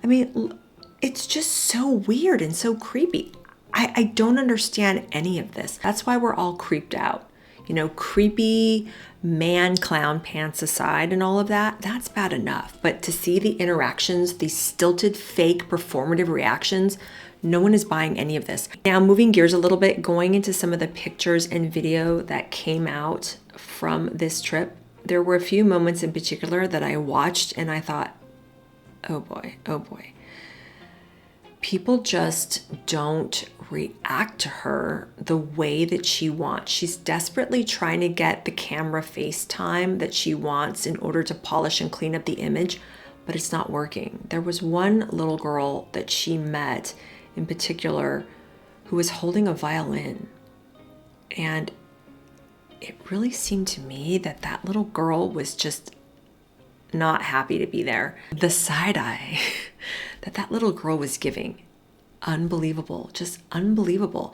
I mean, it's just so weird and so creepy. I don't understand any of this. That's why we're all creeped out. You know, creepy man clown pants aside and all of that, that's bad enough. But to see the interactions, these stilted, fake, performative reactions, no one is buying any of this. Now, moving gears a little bit, going into some of the pictures and video that came out from this trip, there were a few moments in particular that I watched and I thought, oh boy, oh boy. People just don't react to her the way that she wants. She's desperately trying to get the camera FaceTime that she wants in order to polish and clean up the image, but it's not working. There was one little girl that she met in particular who was holding a violin, and it really seemed to me that that little girl was just not happy to be there. The side eye that little girl was giving, unbelievable, just unbelievable.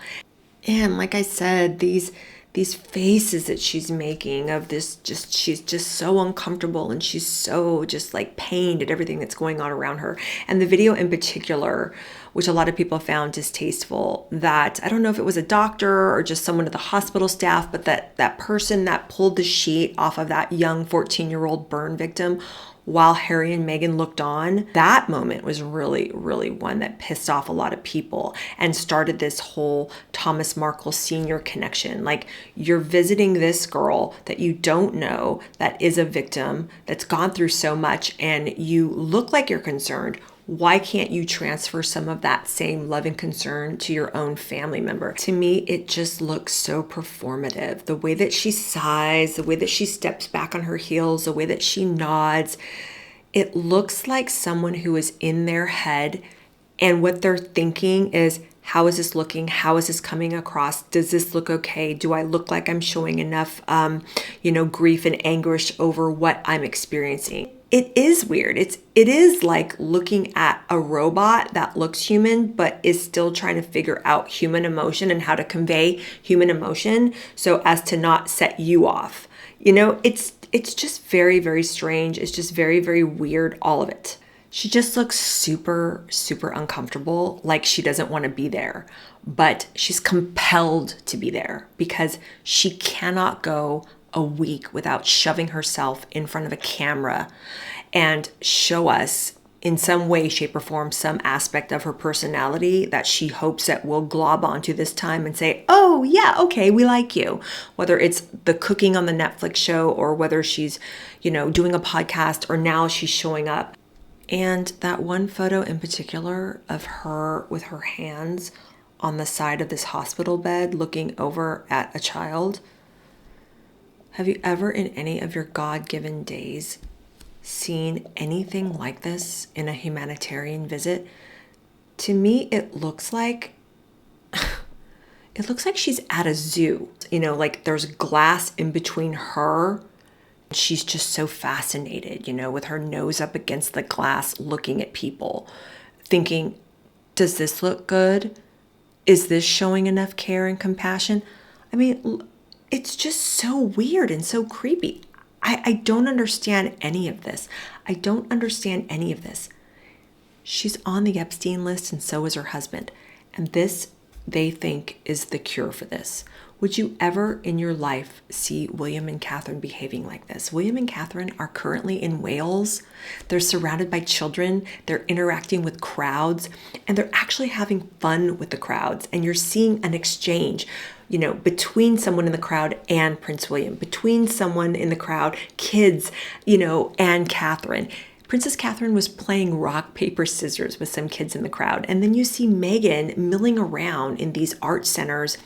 And like I said, these faces that she's making of this, just she's just so uncomfortable and she's so just like pained at everything that's going on around her. And the video in particular, which a lot of people found distasteful, that I don't know if it was a doctor or just someone at the hospital staff, but that person that pulled the sheet off of that young 14-year-old burn victim while Harry and Meghan looked on, that moment was really, really one that pissed off a lot of people and started this whole Thomas Markle Sr. connection. Like, you're visiting this girl that you don't know, that is a victim, that's gone through so much, and you look like you're concerned. Why can't you transfer some of that same love and concern to your own family member? To me, it just looks so performative. The way that she sighs, the way that she steps back on her heels, the way that she nods, it looks like someone who is in their head, and what they're thinking is, how is this looking? How is this coming across? Does this look okay? Do I look like I'm showing enough, grief and anguish over what I'm experiencing? It is weird. It is like looking at a robot that looks human, but is still trying to figure out human emotion and how to convey human emotion so as to not set you off. You know, it's just very, very strange. It's just very, very weird, all of it. She just looks super, super uncomfortable, like she doesn't want to be there, but she's compelled to be there because she cannot go a week without shoving herself in front of a camera and show us in some way, shape, or form some aspect of her personality that she hopes that we'll glob onto this time and say, oh yeah, okay, we like you. Whether it's the cooking on the Netflix show or whether she's, doing a podcast or now she's showing up. And that one photo in particular of her with her hands on the side of this hospital bed looking over at a child. Have you ever in any of your God-given days seen anything like this in a humanitarian visit? To me, it looks like she's at a zoo. Like there's glass in between her. She's just so fascinated, with her nose up against the glass, looking at people, thinking, does this look good? Is this showing enough care and compassion? I mean, it's just so weird and so creepy. I don't understand any of this. I don't understand any of this. She's on the Epstein list and so is her husband. And this, they think, is the cure for this. Would you ever in your life see William and Catherine behaving like this? William and Catherine are currently in Wales. They're surrounded by children. They're interacting with crowds, and they're actually having fun with the crowds. And you're seeing an exchange, between someone in the crowd and Prince William, between someone in the crowd, kids, and Catherine. Princess Catherine was playing rock, paper, scissors with some kids in the crowd. And then you see Meghan milling around in these art centers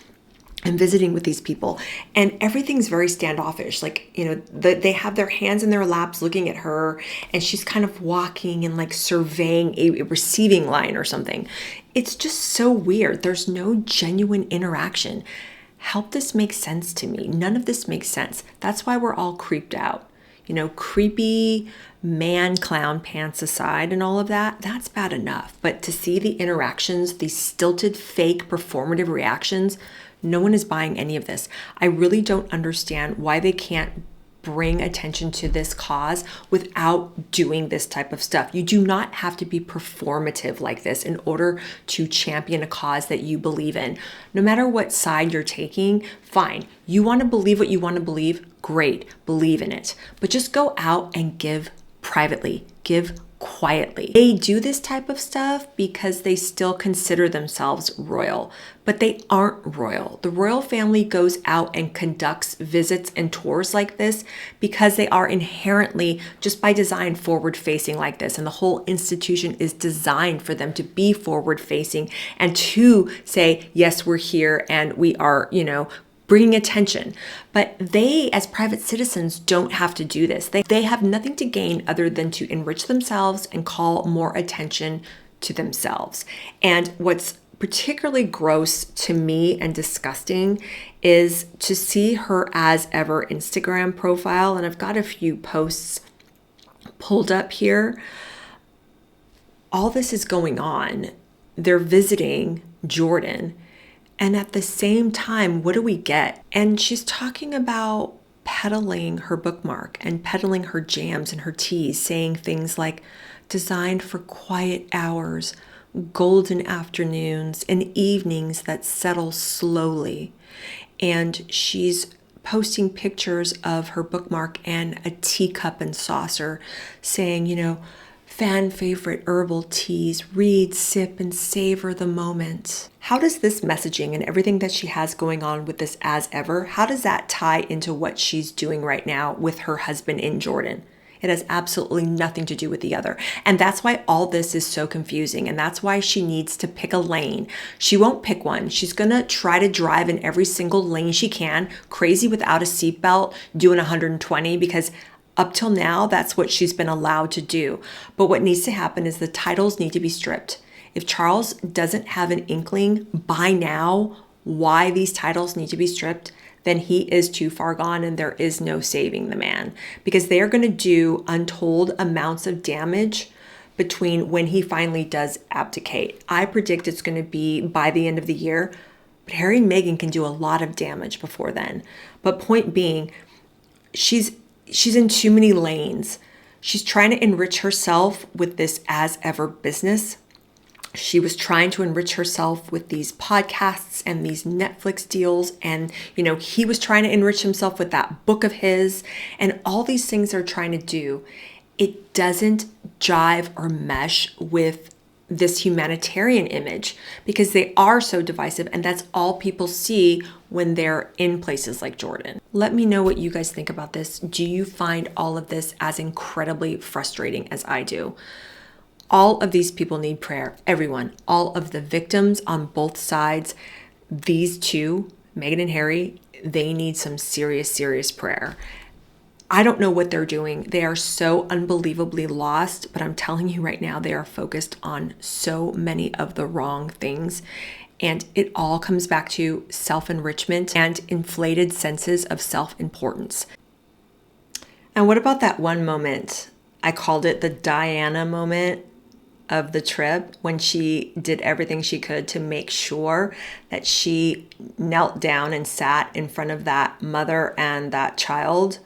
and visiting with these people, and everything's very standoffish. Like, they have their hands in their laps looking at her, and she's kind of walking and like surveying a receiving line or something. It's just so weird. There's no genuine interaction. Help this make sense to me. None of this makes sense. That's why we're all creeped out. Creepy man clown pants aside and all of that, that's bad enough. But to see the interactions, these stilted, fake, performative reactions, no one is buying any of this. I really don't understand why they can't bring attention to this cause without doing this type of stuff. You do not have to be performative like this in order to champion a cause that you believe in. No matter what side you're taking, fine. You want to believe what you want to believe, great, believe in it. But just go out and give privately, give quietly. They do this type of stuff because they still consider themselves royal, but they aren't royal. The royal family goes out and conducts visits and tours like this because they are inherently, just by design, forward facing like this. And the whole institution is designed for them to be forward facing and to say, yes, we're here and we are, bringing attention. But they, as private citizens, don't have to do this. They have nothing to gain other than to enrich themselves and call more attention to themselves. And what's particularly gross to me and disgusting is to see her as ever Instagram profile. And I've got a few posts pulled up here. All this is going on. They're visiting Jordan. And at the same time, what do we get? And she's talking about peddling her bookmark and peddling her jams and her teas, saying things like designed for quiet hours, golden afternoons, and evenings that settle slowly. And she's posting pictures of her bookmark and a teacup and saucer, saying, fan favorite herbal teas, read, sip, and savor the moment. How does this messaging and everything that she has going on with this as ever, how does that tie into what she's doing right now with her husband in Jordan? It has absolutely nothing to do with the other. And that's why all this is so confusing. And that's why she needs to pick a lane. She won't pick one. She's going to try to drive in every single lane she can, crazy without a seatbelt, doing 120 because up till now, that's what she's been allowed to do. But what needs to happen is the titles need to be stripped. If Charles doesn't have an inkling by now why these titles need to be stripped, then he is too far gone and there is no saving the man. Because they are going to do untold amounts of damage between when he finally does abdicate. I predict it's going to be by the end of the year, but Harry and Meghan can do a lot of damage before then. But point being, she's in too many lanes. She's trying to enrich herself with this as ever business. She was trying to enrich herself with these podcasts and these Netflix deals. And, he was trying to enrich himself with that book of his and all these things they're trying to do. It doesn't jive or mesh with this humanitarian image because they are so divisive, and that's all people see when they're in places like Jordan. Let me know what you guys think about this. Do you find all of this as incredibly frustrating as I do? All of these people need prayer. Everyone, all of the victims on both sides, these two, Meghan and Harry, they need some serious, serious prayer. I don't know what they're doing. They are so unbelievably lost, but I'm telling you right now, they are focused on so many of the wrong things. And it all comes back to self-enrichment and inflated senses of self-importance. And what about that one moment? I called it the Diana moment of the trip, when she did everything she could to make sure that she knelt down and sat in front of that mother and that child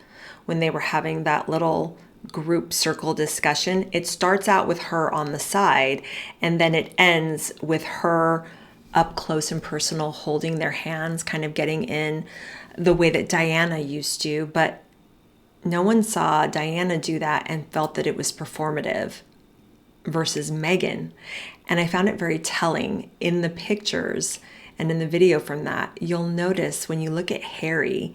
when they were having that little group circle discussion. It starts out with her on the side, and then it ends with her up close and personal, holding their hands, kind of getting in the way that Diana used to. But no one saw Diana do that and felt that it was performative versus Meghan. And I found it very telling in the pictures and in the video from that. You'll notice when you look at Harry,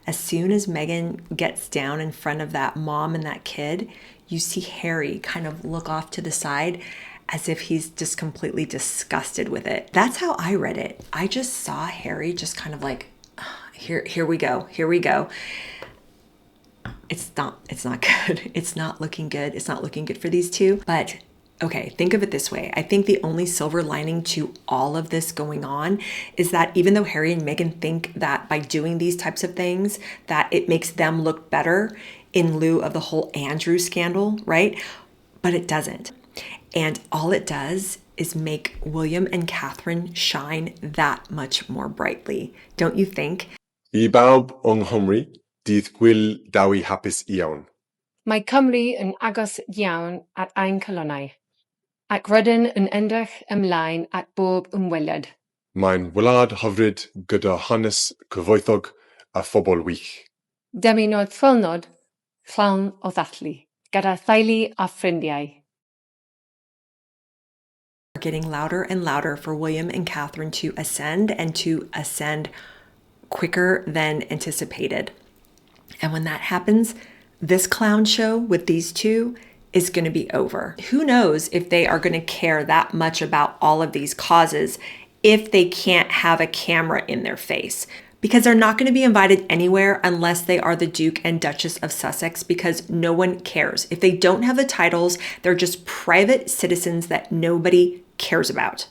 as soon as Meghan gets down in front of that mom and that kid, you see Harry kind of look off to the side as if he's just completely disgusted with it. That's how I read it. I just saw Harry just kind of like, here we go. It's not good. It's not looking good. It's not looking good for these two. But okay, think of it this way. I think the only silver lining to all of this going on is that even though Harry and Meghan think that by doing these types of things, that it makes them look better in lieu of the whole Andrew scandal, right? But it doesn't. And all it does is make William and Catherine shine that much more brightly. Don't you think? Ibab on Humri, Dydd Gwyl dawi hapus iawn. Mae Cymru yn agos iawn at ein colonnau, ac rydyn yn edrych ymlaen at bob ymweliad. Mae'n wlad hyfryd gyda hanes cyfoethog a phobl wych. Dymunod ffylnod, llawn o ddathlu, gyda theulu a ffrindiau. Getting louder and louder for William and Catherine to ascend and to ascend quicker than anticipated. And when that happens, this clown show with these two is going to be over. Who knows if they are going to care that much about all of these causes if they can't have a camera in their face. Because they're not going to be invited anywhere unless they are the Duke and Duchess of Sussex, because no one cares. If they don't have the titles, they're just private citizens that nobody cares about.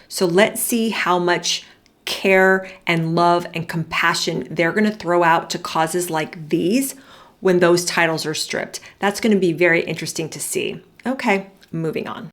So let's see how much care and love and compassion they're going to throw out to causes like these when those titles are stripped. That's going to be very interesting to see. Okay, moving on.